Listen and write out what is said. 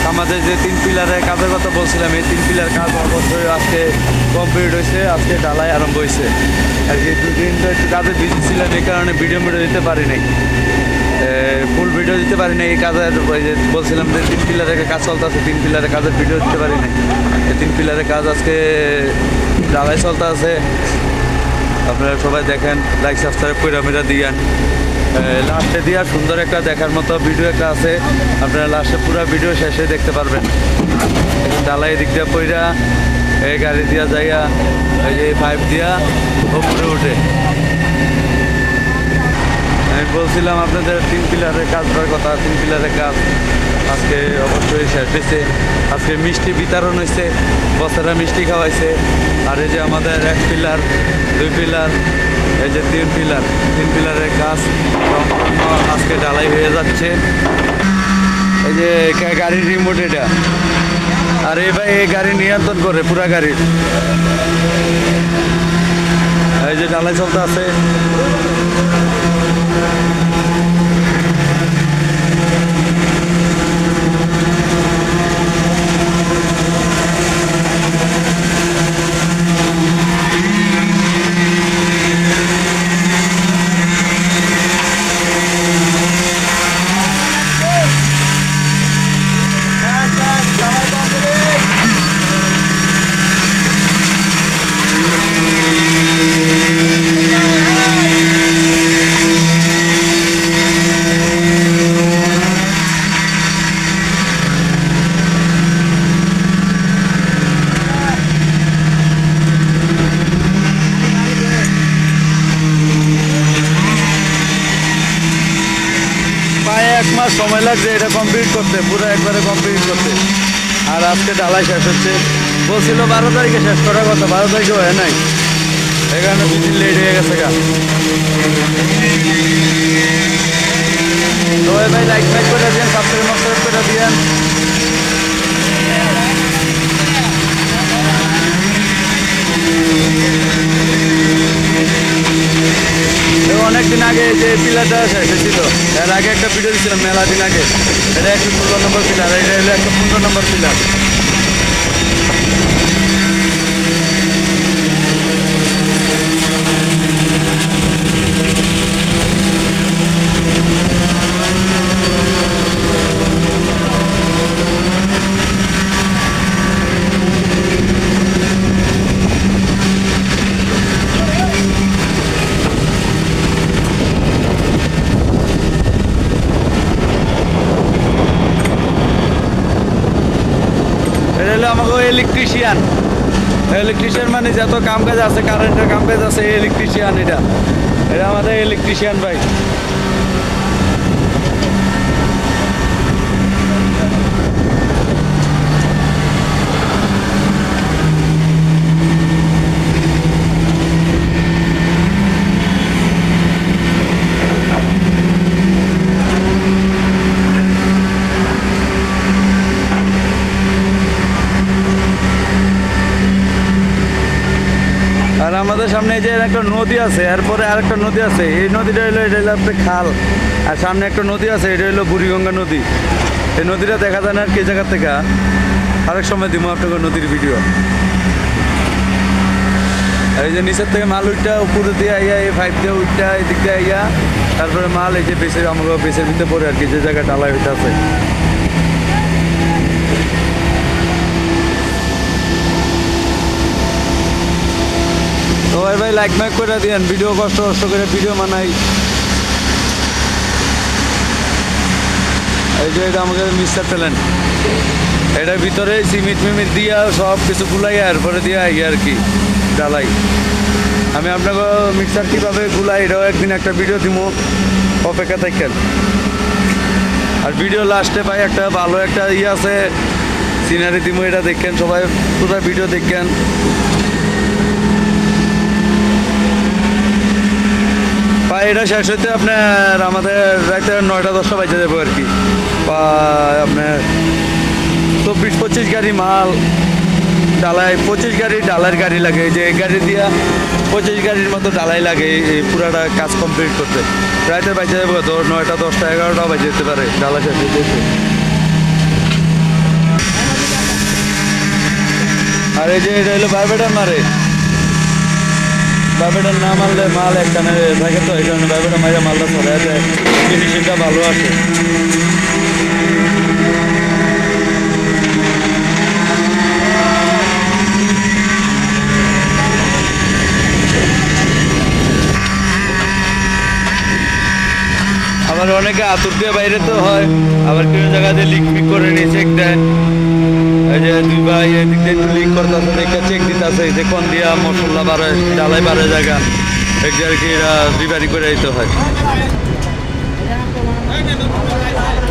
আমাদের যে 3 পিলারের কাজের কথা বলছিলাম, এই 3 পিলার কাজ অবশ্যই আজকে কমপ্লিট হয়েছে, আজকে ঢালাই আরম্ভ হয়েছে। আর কি 2 দিন তো একটু কাজে বিজি ছিলাম, এই কারণে ভিডিও দিতে পারি নাই, ফুল ভিডিও দিতে পারি নাই। এই কাজের ওই যে বলছিলাম যে 3 পিলারের কাজ চলতেছে, 3 পিলারের কাজের ভিডিও দিতে পারি নাই। এই 3 পিলারের কাজ আজকে ঢালাই চলতে আছে। আপনারা সবাই দেখেন, লাইক সাবস্ক্রাইব করে মেরা দিয়ান। লাস্টে দিয়া সুন্দর একটা দেখার মতো ভিডিও একটা আছে, আপনারা লাস্টে পুরো ভিডিও শেষে দেখতে পারবেন। ঢালাই দিক দিয়ে পইরা এই গাড়ি দিয়া যাইয়া এই যে পাইপ দিয়া উপরে উঠে। আমি বলছিলাম আপনাদের 3 পিলারের কাজ করার কথা, 3 পিলারের কাজ আজকে অবশ্যই শেষ হয়েছে। আজকে মিষ্টি বিতরণ হয়েছে, বছরা মিষ্টি খাওয়াইছে। আর এই যে আমাদের 1 পিলার, 2 পিলার, এই যে 3 পিলার, 3 পিলারের কাজ সম্পূর্ণ আজকে ঢালাই হয়ে যাচ্ছে। এই যে গাড়ির রিমোট এটা, আর এই ভাই এই গাড়ি নিয়ন্ত্রণ করে পুরা গাড়ির। এই যে ঢালাই চলতে আছে। প্রায় 1 মাস সময় লাগছে এটা কমপ্লিট করতে, পুরো একবারে কমপ্লিট করতে। আর আজকে ঢালাই শেষ হচ্ছে, বলছিল 12 তারিখে শেষ করার কথা, 12 তারিখে হয় নাই, এখানে 2 দিন লেট হয়ে গেছে গা। তো ভাই লাইক করে দিন, সাবস্ক্রাইব করে দিন। অনেকদিন আগে যে পিলারটা শেষ হয়েছিল, এর আগে একটা ভিডিও দিয়েছিলাম মেলা দিন আগে। এটা 116 নম্বর পিলার, এটা হলো 115 নম্বর পিলার। আমাকে ইলেকট্রিশিয়ান, ইলেকট্রিশিয়ান মানে যত কাম কাজ আছে, কারেন্টের কাম কাজ আছে, ইলেকট্রিশিয়ান। এটা এটা আমাদের ইলেকট্রিশিয়ান ভাই। আর আমাদের সামনে যে একটা নদী আছে, এরপরে আরেকটা নদী আছে, এই নদীটা হলো, এটা হলো আপনার খাল। আর সামনে একটা নদী আছে, এটা হলো বুড়িগঙ্গা নদী। এই নদীটা দেখা যায় না আর কি জায়গা থেকে, আরেক সময় দিব আপনাকে নদীর ভিডিও। এই যে নিচের থেকে মাল উঠটা উপরে দিয়ে আইয়া, এই 5 দিয়ে উঠটা এদিক দিয়ে আইয়া, তারপরে মাল এই যে বেসের, আমরা বেসের ভিতরে পড়ে আর কি, যে জায়গা ঢালাই হইতে আছে। তো ভাই লাইক করে দিয়েন, ভিডিও কষ্ট করে ভিডিও বানাই। এই যে এটা আমাদের মিক্সার প্ল্যান্ট, এটার ভিতরে সিমেন্ট মিমিট দিয়া সব কিছু গুলাইয়া এরপরে দিয়ে আই আর কি ঢালাই। আমি আপনাকে মিক্সার কীভাবে গুলাই এটাও একদিন একটা ভিডিও দিব, অপেক্ষা থাকেন। আর ভিডিও লাস্টে ভাই একটা ভালো একটা আছে, সিনারি দিব, এটা দেখেন সবাই, পুরো ভিডিও দেখেন। ভাই এটা শেষ হইতে আপনার আমাদের রাতে 9টা-10টা বাজে যাবো আর কি। বা আপনার 24-25 গাড়ি মাল ঢালাই, 25 গাড়ি ঢালাইয়ের গাড়ি লাগে, যে গাড়ি দিয়া 25 গাড়ির মতো ঢালাই লাগে এই পুরাটা কাজ কমপ্লিট করতে। রাতে বাজে যাবো 9টা, 10টা, 11টা বাজে যেতে পারে ঢালাই শেষ হইতে। আর এই যে এটা হলো ভাইবেটার মারে, ভাইবেটার না মারলে মাল একখানে থাকে, তো এই কারণে ভাইবেটার মারে মালটা চলে যায়, ফিনিশিংটা ভালো আসে। আবার অনেকে আতুর দিয়ে বাইরে তো হয়, আবার কোনো জায়গাতে লিক ফিক করে নিয়ে চেক দেয়। এই যে দুই ভাই এদিক দিয়ে একটু লিক করতেছে, দেখে চেক দিতেছে যে কোন দিয়া মশলা বাড়ে, ডালাই বাড়ে জায়গা, এক আর কি রিপেয়ারিং করে দিতে হয়।